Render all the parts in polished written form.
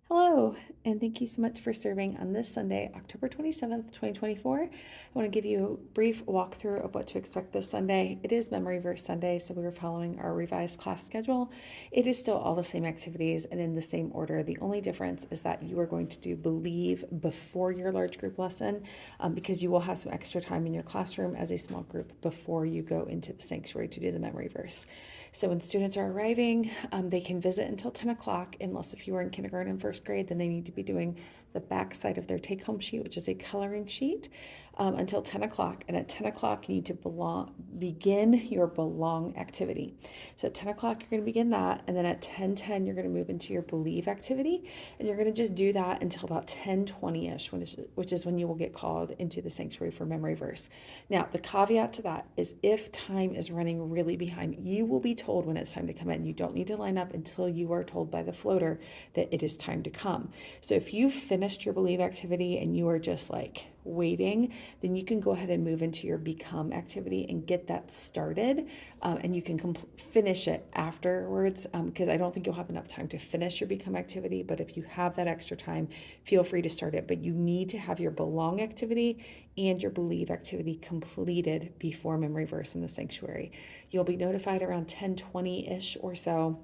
Hello, and thank you so much for serving on this Sunday, October 27th, 2024. I want to give you a brief walkthrough of what to expect this Sunday. It is Memory Verse Sunday, so we are following our revised class schedule. It is still all the same activities and in the same order. The only difference is that you are going to do Believe before your large group lesson because you will have some extra time in your classroom as a small group before you go into the sanctuary to do the memory verse. So when students are arriving, they can visit until 10 o'clock, unless if you are in kindergarten and first grade, then they need to be doing the back side of their take-home sheet, which is a coloring sheet, until 10 o'clock. And at 10 o'clock, you need to begin your belong activity. So at 10 o'clock, you're going to begin that. And then at 10:10, you're going to move into your believe activity. And you're going to just do that until about 10:20-ish, which is when you will get called into the sanctuary for memory verse. Now, the caveat to that is if time is running really behind, you will be told when it's time to come in. You don't need to line up until you are told by the floater that it is time to come. So if you've finished your believe activity and you are just like waiting, then you can go ahead and move into your become activity and get that started. And you can finish it afterwards because I don't think you'll have enough time to finish your become activity. But if you have that extra time, feel free to start it. But you need to have your belong activity and your believe activity completed before memory verse in the sanctuary. You'll be notified around 10:20-ish or so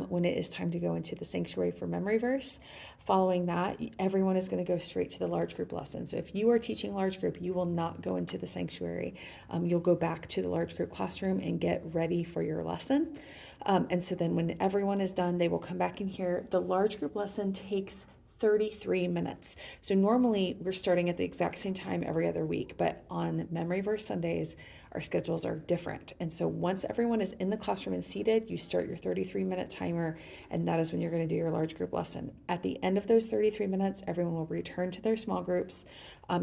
when it is time to go into the sanctuary for memory verse. Following that, everyone is going to go straight to the large group lesson. So if you are teaching large group, you will not go into the sanctuary. You'll go back to the large group classroom and get ready for your lesson. And so then when everyone is done, they will come back in here. The large group lesson takes 33 minutes. So normally we're starting at the exact same time every other week, but on Memory Verse Sundays, our schedules are different. And so once everyone is in the classroom and seated, you start your 33-minute timer, and that is when you're going to do your large group lesson. At the end of those 33 minutes, everyone will return to their small groups.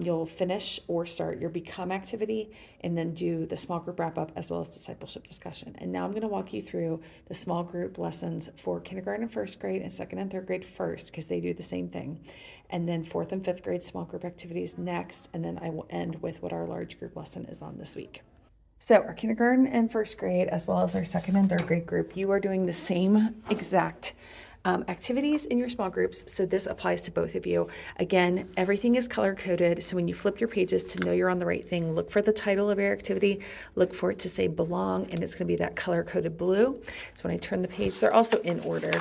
You'll finish or start your become activity and then do the small group wrap up as well as discipleship discussion. And now I'm going to walk you through the small group lessons for kindergarten and first grade and second and third grade first, because they do the same thing. And then fourth and fifth grade small group activities next. And then I will end with what our large group lesson is on this week. So our kindergarten and first grade, as well as our second and third grade group, you are doing the same exact activities in your small groups. So this applies to both of you. Again, everything is color coded. So when you flip your pages to know you're on the right thing, look for the title of your activity, look for it to say belong, and it's going to be that color coded blue. So when I turn the page, they're also in order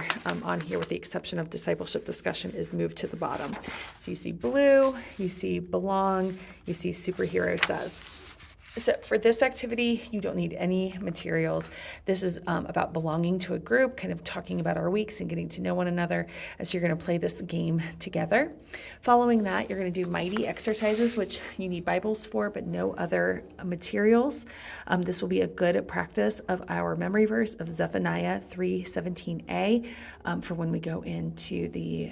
on here, with the exception of discipleship discussion is moved to the bottom. So you see blue, you see belong, you see superhero says. So for this activity, you don't need any materials. This is about belonging to a group, kind of talking about our weeks and getting to know one another. And so you're going to play this game together. Following that, you're going to do mighty exercises, which you need Bibles for, but no other materials. This will be a good practice of our memory verse of Zephaniah 3:17a for when we go into the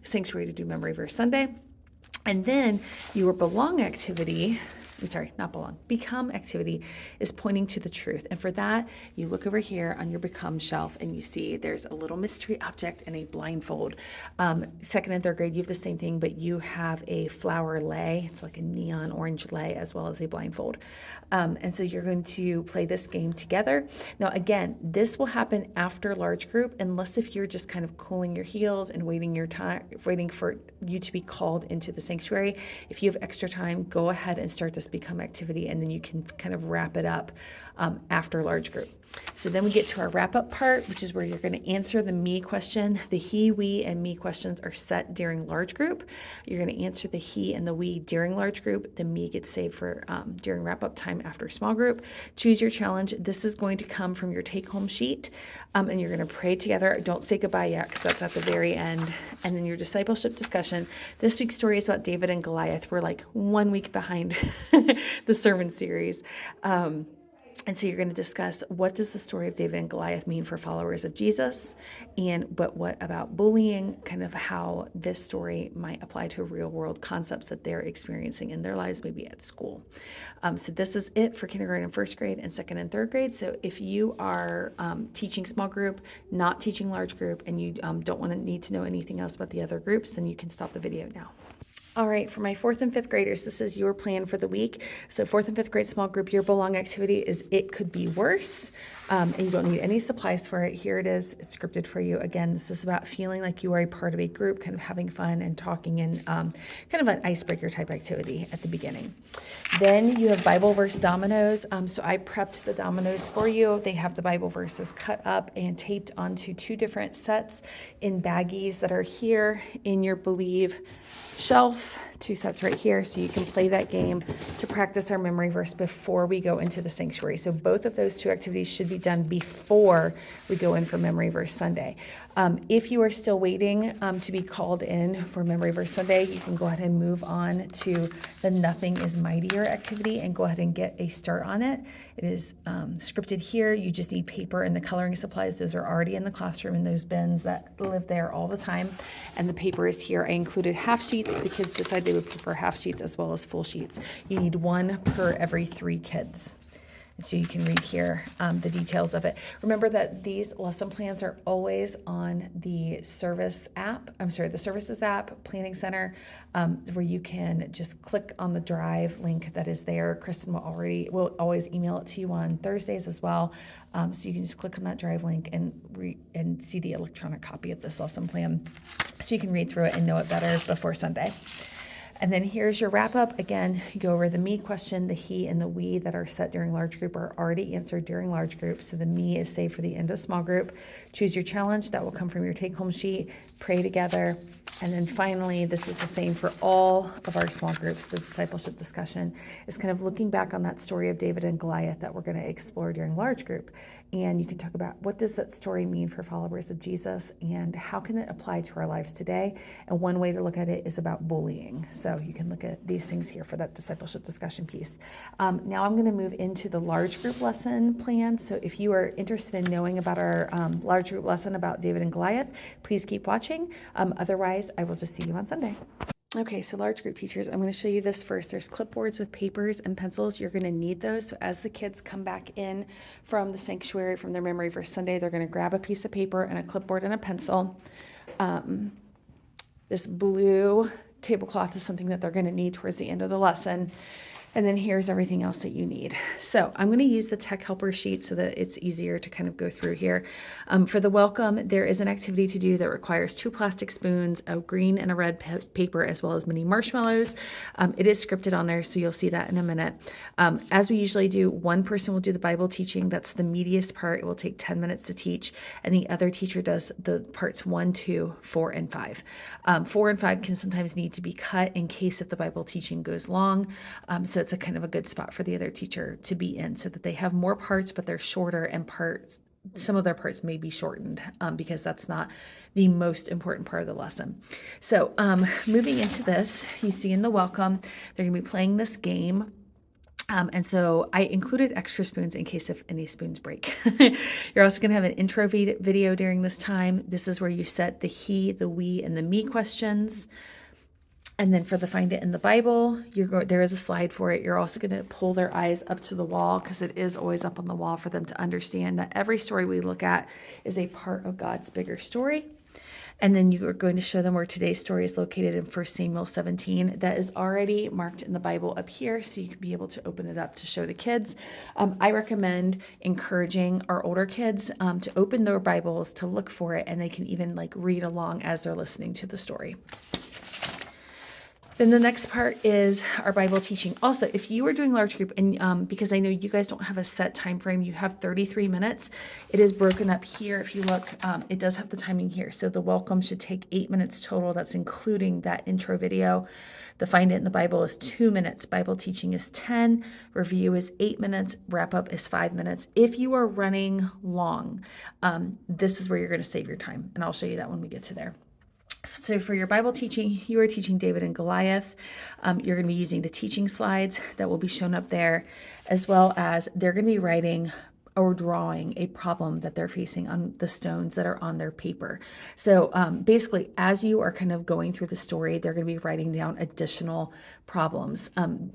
sanctuary to do memory verse Sunday. And then your belong activity, become activity is pointing to the truth. And for that, you look over here on your become shelf and you see there's a little mystery object and a blindfold. Second and third grade, you have the same thing, but you have a flower lei. It's like a neon orange lei as well as a blindfold. And so you're going to play this game together. Now, again, this will happen after large group, unless if you're just kind of cooling your heels and waiting for you to be called into the sanctuary. If you have extra time, go ahead and start this become activity, and then you can kind of wrap it up after large group. So then we get to our wrap up part, which is where you're going to answer the me question. The he, we, and me questions are set during large group. You're going to answer the he and the we during large group. The me gets saved for during wrap up time after small group. Choose your challenge. This is going to come from your take home sheet, and you're going to pray together. Don't say goodbye yet, because that's at the very end. And then your discipleship discussion. This week's story is about David and Goliath. We're like 1 week behind the sermon series. And so you're going to discuss, what does the story of David and Goliath mean for followers of Jesus? But what about bullying? Kind of how this story might apply to real world concepts that they're experiencing in their lives, maybe at school. So this is it for kindergarten and first grade and second and third grade. So if you are teaching small group, not teaching large group, and you don't need to know anything else about the other groups, then you can stop the video now. All right, for my 4th and 5th graders, this is your plan for the week. So 4th and 5th grade small group, your belong activity is It Could Be Worse, and you don't need any supplies for it. Here it is. It's scripted for you. Again, this is about feeling like you are a part of a group, kind of having fun and talking, and kind of an icebreaker type activity at the beginning. Then you have Bible verse dominoes. So I prepped the dominoes for you. They have the Bible verses cut up and taped onto 2 different sets in baggies that are here in your Believe shelf, 2 sets right here, so you can play that game to practice our memory verse before we go into the sanctuary. So both of those 2 activities should be done before we go in for Memory Verse Sunday. If you are still waiting to be called in for Memory Verse Sunday, you can go ahead and move on to the Nothing is Mightier activity and go ahead and get a start on it. It is scripted here. You just need paper and the coloring supplies. Those are already in the classroom in those bins that live there all the time. And the paper is here. I included half sheets. The kids decided they would prefer half sheets as well as full sheets. You need 1 per every 3 kids. And so you can read here the details of it. Remember that these lesson plans are always on the Services app, Planning Center, where you can just click on the Drive link that is there. Kristen will always email it to you on Thursdays as well. So you can just click on that Drive link and see the electronic copy of this lesson plan, so you can read through it and know it better before Sunday. And then here's your wrap up. Again, you go over the me question. The he and the we that are set during large group are already answered during large group. So the me is saved for the end of small group. Choose your challenge. That will come from your take home sheet. Pray together. And then finally, this is the same for all of our small groups. The discipleship discussion is kind of looking back on that story of David and Goliath that we're going to explore during large group. And you can talk about what does that story mean for followers of Jesus and how can it apply to our lives today? And one way to look at it is about bullying. So you can look at these things here for that discipleship discussion piece. Now I'm going to move into the large group lesson plan. So if you are interested in knowing about our large group lesson about David and Goliath, please keep watching. Otherwise, I will just see you on Sunday. Okay, so large group teachers, I'm going to show you this first. There's clipboards with papers and pencils. You're going to need those. So as the kids come back in from the sanctuary, from their Memory Verse Sunday, they're going to grab a piece of paper and a clipboard and a pencil. This blue tablecloth is something that they're going to need towards the end of the lesson. And then here's everything else that you need. So I'm going to use the tech helper sheet so that it's easier to kind of go through here. For the welcome, there is an activity to do that requires 2 plastic spoons, a green and a red paper, as well as mini marshmallows. It is scripted on there, so you'll see that in a minute. As we usually do, one person will do the Bible teaching. That's the meatiest part. It will take 10 minutes to teach. And the other teacher does the parts 1, 2, 4, and 5. 4 and 5 can sometimes need to be cut in case if the Bible teaching goes long. So it's a kind of a good spot for the other teacher to be in so that they have more parts, but they're shorter, and some of their parts may be shortened because that's not the most important part of the lesson. So moving into this, you see in the welcome, they're going to be playing this game. And so I included extra spoons in case if any spoons break. You're also going to have an intro video during this time. This is where you set the he, the we, and the me questions. And then for the Find It in the Bible, there is a slide for it. You're also going to pull their eyes up to the wall because it is always up on the wall for them to understand that every story we look at is a part of God's bigger story. And then you are going to show them where today's story is located in 1 Samuel 17. That is already marked in the Bible up here, so you can be able to open it up to show the kids. I recommend encouraging our older kids to open their Bibles to look for it, and they can even read along as they're listening to the story. Then the next part is our Bible teaching. Also, if you are doing large group, and because I know you guys don't have a set time frame, you have 33 minutes. It is broken up here. If you look, it does have the timing here. So the welcome should take 8 minutes total. That's including that intro video. The Find It in the Bible is 2 minutes. Bible teaching is 10. Review is 8 minutes. Wrap up is 5 minutes. If you are running long, this is where you're going to save your time. And I'll show you that when we get to there. So for your Bible teaching, you are teaching David and Goliath. You're going to be using the teaching slides that will be shown up there, as well as they're going to be writing or drawing a problem that they're facing on the stones that are on their paper. So basically, as you are kind of going through the story, they're going to be writing down additional problems.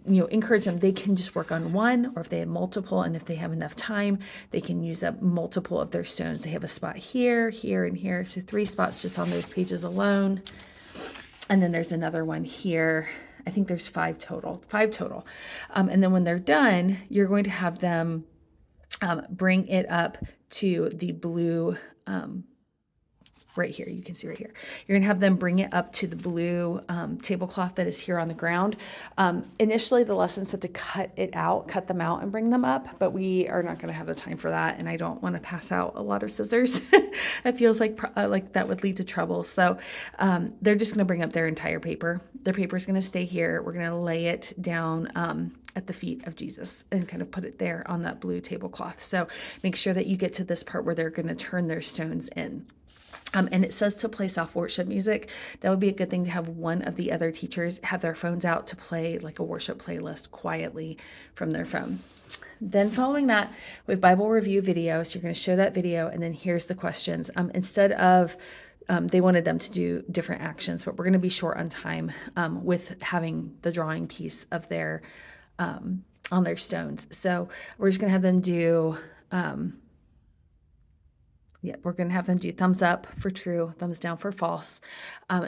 Encourage them. They can just work on one, or if they have multiple, and if they have enough time, they can use up multiple of their stones. They have a spot here, here, and here. So 3 spots just on those pages alone. And then there's another one here. I think there's five total. And then when they're done, you're going to have them bring it up to the blue right here. You can see right here. You're going to have them bring it up to the blue tablecloth that is here on the ground. Initially, the lesson said to cut them out and bring them up, but we are not going to have the time for that. And I don't want to pass out a lot of scissors. It feels like that would lead to trouble. So they're just going to bring up their entire paper. Their paper is going to stay here. We're going to lay it down at the feet of Jesus and kind of put it there on that blue tablecloth. So make sure that you get to this part where they're going to turn their stones in. And it says to play soft worship music. That would be a good thing to have one of the other teachers have their phones out to play like a worship playlist quietly from their phone. Then following that, we have Bible review video. So you're going to show that video, and then here's the questions. Instead of they wanted them to do different actions, but we're going to be short on time with having the drawing piece of their on their stones. So we're just going to have them do we're going to have them do thumbs up for true, thumbs down for false.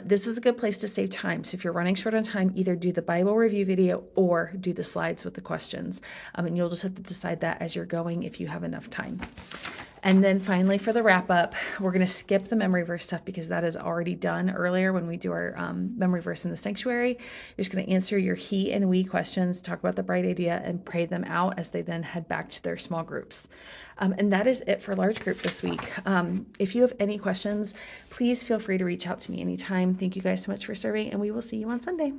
This is a good place to save time. So if you're running short on time, either do the Bible review video or do the slides with the questions. And you'll just have to decide that as you're going if you have enough time. And then finally, for the wrap up, we're going to skip the memory verse stuff because that is already done earlier when we do our memory verse in the sanctuary. You're just going to answer your he and we questions, talk about the bright idea, and pray them out as they then head back to their small groups. And that is it for large group this week. If you have any questions, please feel free to reach out to me anytime. Thank you guys so much for serving, and we will see you on Sunday.